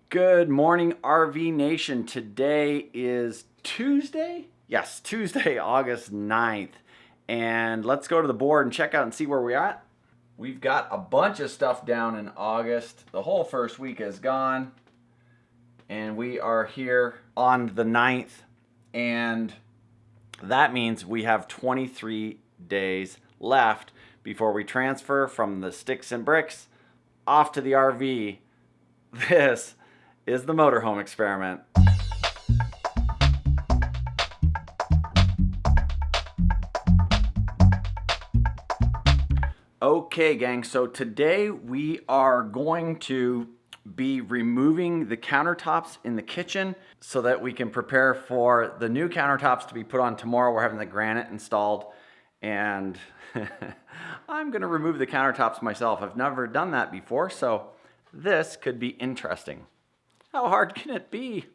Good morning, RV Nation. Today is Tuesday? Yes, Tuesday, August 9th. And let's go to the board and check out and see where we're at. We've got a bunch of stuff down in August. The whole first week is gone. And we are here on the 9th. And that means we have 23 days left before we transfer from the sticks and bricks off to the RV. This is the motorhome experiment. Okay, gang, so today we are going to be removing the countertops in the kitchen so that we can prepare for the new countertops to be put on tomorrow. We're having the granite installed, and I'm gonna remove the countertops myself. I've never done that before, so this could be interesting. How hard can it be?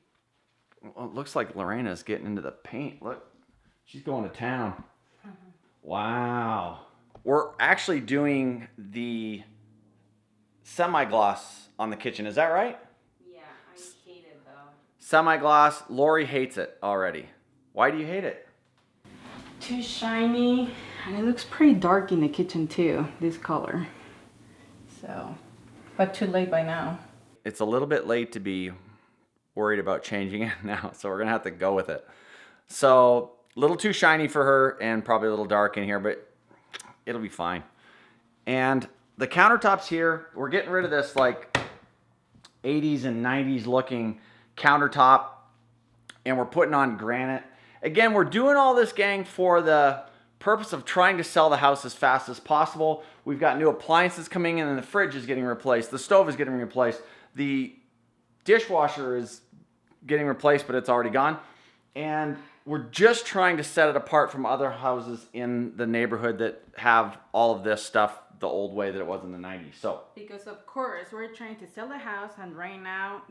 Well, it looks like Lorena's getting into the paint. Look, she's going to town. Wow. We're actually doing the semi-gloss on the kitchen. Is that right? Yeah, I hate it though. Semi-gloss. Lori hates it already. Why do you hate it? Too shiny, and it looks pretty dark in the kitchen too, this color. So, but too late by now. It's a little bit late to be worried about changing it now, so we're gonna have to go with it. So, a little too shiny for her and probably a little dark in here, but it'll be fine. And the countertops here, we're getting rid of this like 80s and 90s looking countertop, and we're putting on granite. Again, we're doing all this, gang, for the purpose of trying to sell the house as fast as possible. We've got new appliances coming in, and the fridge is getting replaced. The stove is getting replaced. The dishwasher is getting replaced, but it's already gone. And we're just trying to set it apart from other houses in the neighborhood that have all of this stuff the old way that it was in the 90s. So, because of course we're trying to sell the house, and right now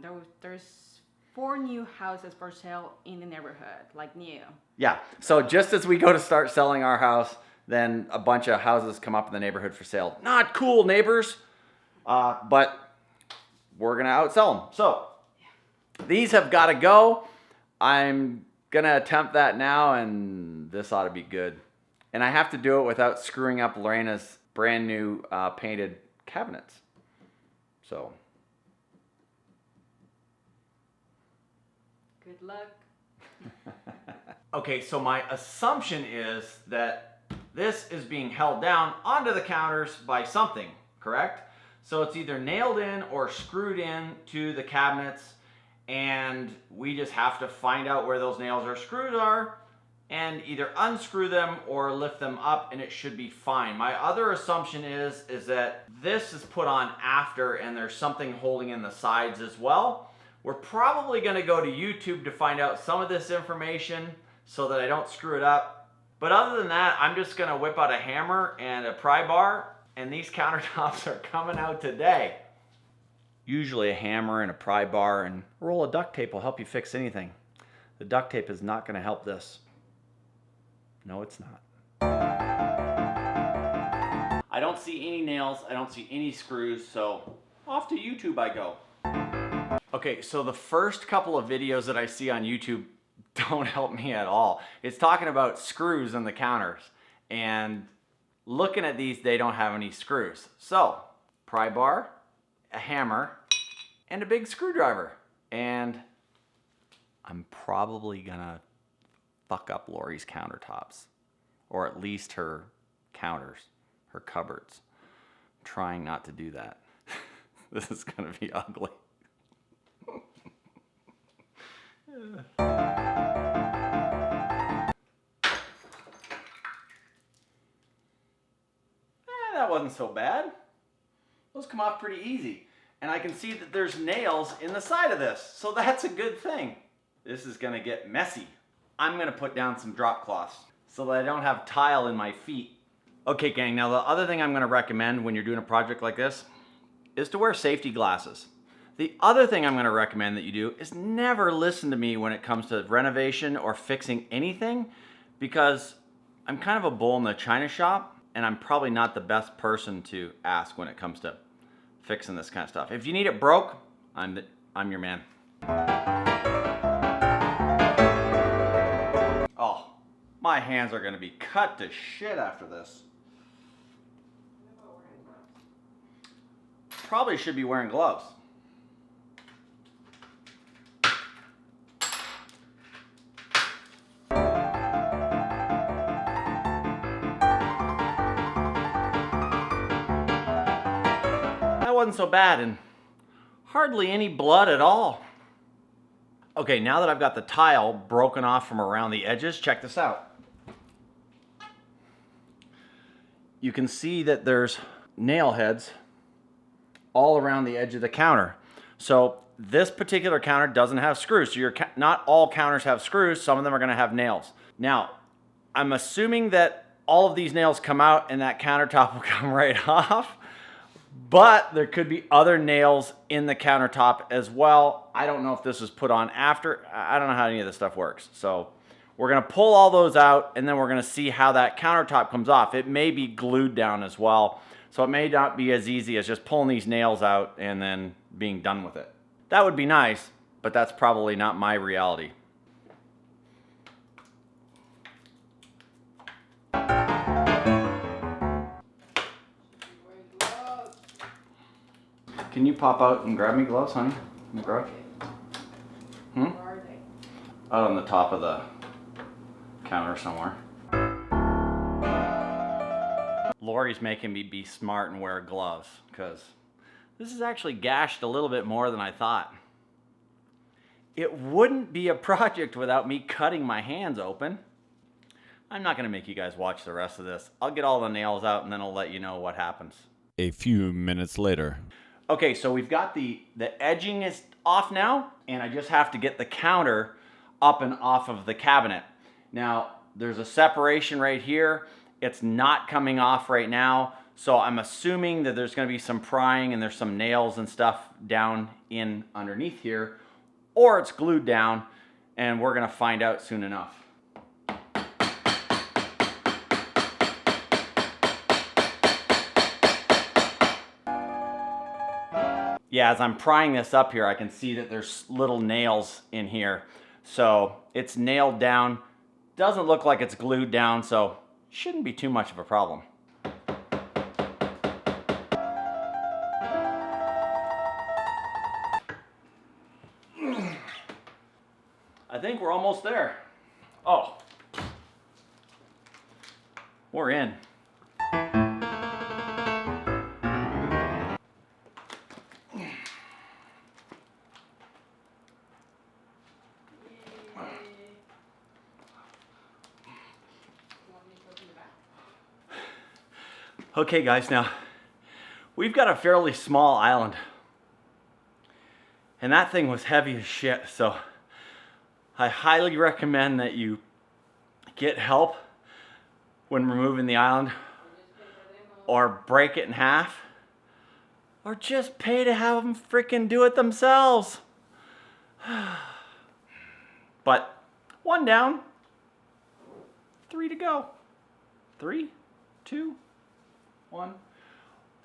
there's 4 new houses for sale in the neighborhood, like new. yeah. So just as we go to start selling our house, then a bunch of houses come up in the neighborhood for sale. Not cool, neighbors. But we're going to outsell them. So these have got to go. I'm going to attempt that now, and this ought to be good. And I have to do it without screwing up Lorena's brand new painted cabinets. So. Good luck. Okay, so my assumption is that this is being held down onto the counters by something, correct? So it's either nailed in or screwed in to the cabinets, and we just have to find out where those nails or screws are and either unscrew them or lift them up, and it should be fine. My other assumption is that this is put on after, and there's something holding in the sides as well. We're probably going to go to YouTube to find out some of this information so that I don't screw it up. But other than that, I'm just going to whip out a hammer and a pry bar, and these countertops are coming out today. Usually a hammer and a pry bar and a roll of duct tape will help you fix anything. The duct tape is not going to help this. No, it's not. I don't see any nails. I don't see any screws, so off to YouTube I go. Okay, so the first couple of videos that I see on YouTube don't help me at all. It's talking about screws in the counters, and looking at these, they don't have any screws. So, pry bar, a hammer, and a big screwdriver. And I'm probably gonna fuck up Lori's countertops, or at least her counters, her cupboards. I'm trying not to do that. This is gonna be ugly. That wasn't so bad. Those come off pretty easy. And I can see that there's nails in the side of this, so that's a good thing. This is gonna get messy. I'm gonna put down some drop cloths so that I don't have tile in my feet. Okay, gang, now the other thing I'm gonna recommend when you're doing a project like this is to wear safety glasses. The other thing I'm going to recommend that you do is never listen to me when it comes to renovation or fixing anything, because I'm kind of a bull in the china shop, and I'm probably not the best person to ask when it comes to fixing this kind of stuff. If you need it broke, I'm I'm your man. Oh, my hands are gonna be cut to shit after this. Probably should be wearing gloves. That wasn't so bad, and hardly any blood at all. Okay, now that I've got the tile broken off from around the edges, check this out. You can see that there's nail heads all around the edge of the counter. So this particular counter doesn't have screws. So not all counters have screws. Some of them are going to have nails. Now, I'm assuming that all of these nails come out and that countertop will come right off. But there could be other nails in the countertop as well. I don't know if this was put on after. I don't know how any of this stuff works. So we're going to pull all those out, and then we're going to see how that countertop comes off. It may be glued down as well. So it may not be as easy as just pulling these nails out and then being done with it. That would be nice, but that's probably not my reality. Can you pop out and grab me gloves, honey? In the garage? Hmm? Where are they? Out on the top of the counter somewhere. Lori's making me be smart and wear gloves because this is actually gashed a little bit more than I thought. It wouldn't be a project without me cutting my hands open. I'm not going to make you guys watch the rest of this. I'll get all the nails out and then I'll let you know what happens. A few minutes later. Okay, so we've got the edging is off now, and I just have to get the counter up and off of the cabinet. Now, there's a separation right here. It's not coming off right now, so I'm assuming that there's going to be some prying and there's some nails and stuff down in underneath here, or it's glued down, and we're going to find out soon enough. Yeah, as I'm prying this up here, I can see that there's little nails in here. So it's nailed down. Doesn't look like it's glued down, so shouldn't be too much of a problem. I think we're almost there. Oh, we're in. Okay guys, now we've got a fairly small island and that thing was heavy as shit, so I highly recommend that you get help when removing the island, or break it in half, or just pay to have them freaking do it themselves. But 1 down, 3 to go. 3, 2, 1.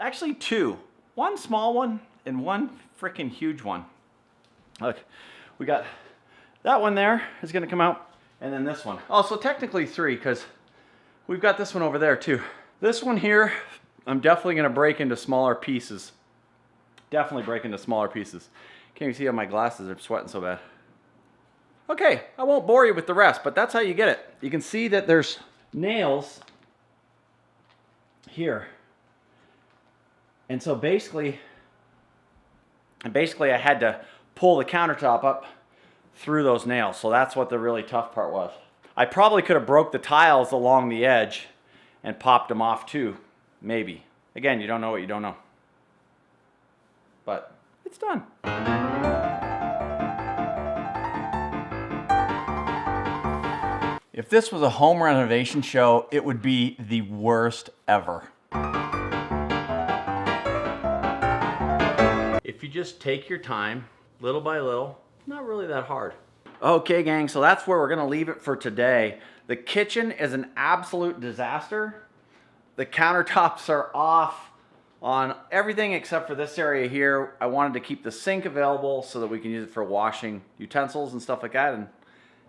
Actually 2. 1 small one and 1 freaking huge one. Look, we got that one there is going to come out, and then this one. Oh, so technically 3 because we've got this one over there too. This one here, I'm definitely going to break into smaller pieces. Definitely break into smaller pieces. Can't even see how my glasses are sweating so bad. Okay, I won't bore you with the rest, but that's how you get it. You can see that there's nails here. And so basically I had to pull the countertop up through those nails. So that's what the really tough part was. I probably could have broke the tiles along the edge and popped them off too, maybe. Again, you don't know what you don't know. But it's done. If this was a home renovation show, it would be the worst ever. If you just take your time, little by little, not really that hard. Okay, gang, so that's where we're gonna leave it for today. The kitchen is an absolute disaster. The countertops are off. on everything except for this area here. I wanted to keep the sink available so that we can use it for washing utensils and stuff like that.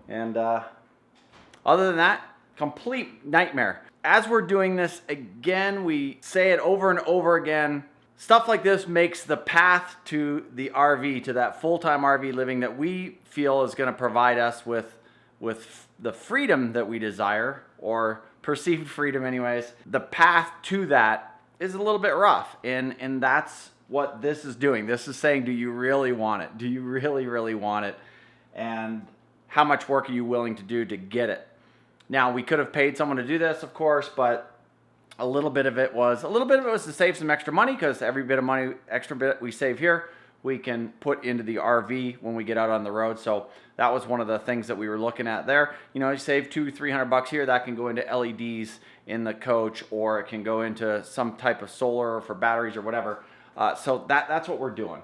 And other than that, complete nightmare. As we're doing this again, we say it over and over again. Stuff like this makes the path to the RV, to that full-time RV living that we feel is going to provide us with the freedom that we desire, or perceived freedom anyways. The path to that is a little bit rough, and that's what this is doing. This is saying, do you really want it? Do you really want it? And how much work are you willing to do to get it? Now, we could have paid someone to do this, of course, but a little bit of it was to save some extra money, because every bit of money, extra bit we save here, we can put into the RV when we get out on the road. So that was one of the things that we were looking at there. You know, you save $200-300 here, that can go into LEDs in the coach, or it can go into some type of solar for batteries or whatever. So that's what we're doing.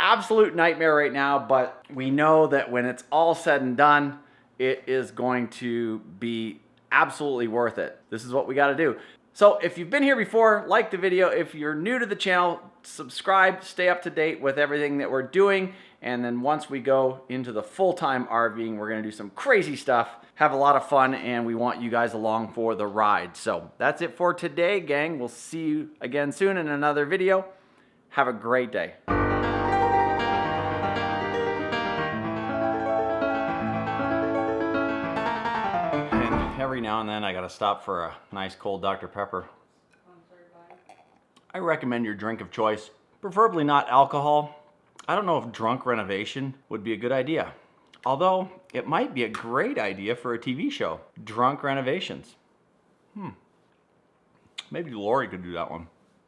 Absolute nightmare right now, but we know that when it's all said and done, it is going to be absolutely worth it. This is what we got to do. So if you've been here before, like the video. If you're new to the channel, subscribe, stay up to date with everything that we're doing. And then once we go into the full-time RVing, we're going to do some crazy stuff, have a lot of fun, and we want you guys along for the ride. So that's it for today, gang. We'll see you again soon in another video. Have a great day. Every now and then I gotta stop for a nice cold Dr. Pepper. I recommend your drink of choice, preferably not alcohol. I don't know if drunk renovation would be a good idea, although it might be a great idea for a TV show. Drunk renovations. Maybe Lori could do that one.